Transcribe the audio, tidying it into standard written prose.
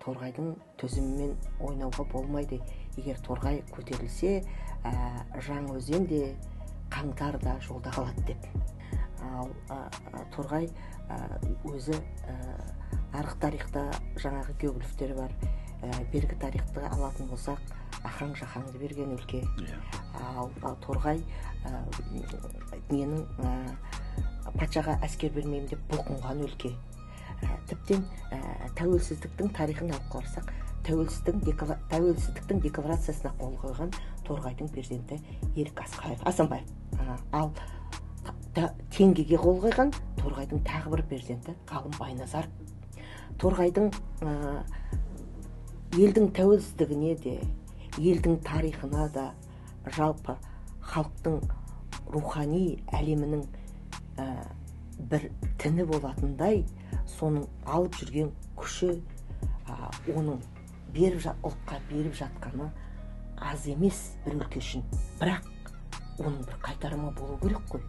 торғайдың төзімімен ойнауға болмайды. Егер торғай көтерілсе, Жаңаөзен де, Қаңтар да жолда қалады деп. Ал торғай өзі арғы тарихта жаңағы геоглифтері бар. Бергі тарихты алатын болсақ, Ахаң Жаһанды берген өлке. Ал торғай менің патшаға әскер бермеймін деп бұлқынған өлке. Тіптен тәуелсіздіктің тарихын алып қарасақ, тәуелсіздіктің декларациясына қол қойған торғайдың президенті Ерік Асанбаев. Ал теңгеге қол қойған торғайдың тағы бір президенті Ғалым Байназаров. Торғайдың елдің тәуелсіздігіне де, елдің тарихына да, жалпы халықтың рухани әлемінің бір тіні болатындай, соның алып жүрген күші, оның ұлтқа беріп жатқаны аз емес бір өлке үшін. Бірақ оның бір қайтарымы болу керек қой.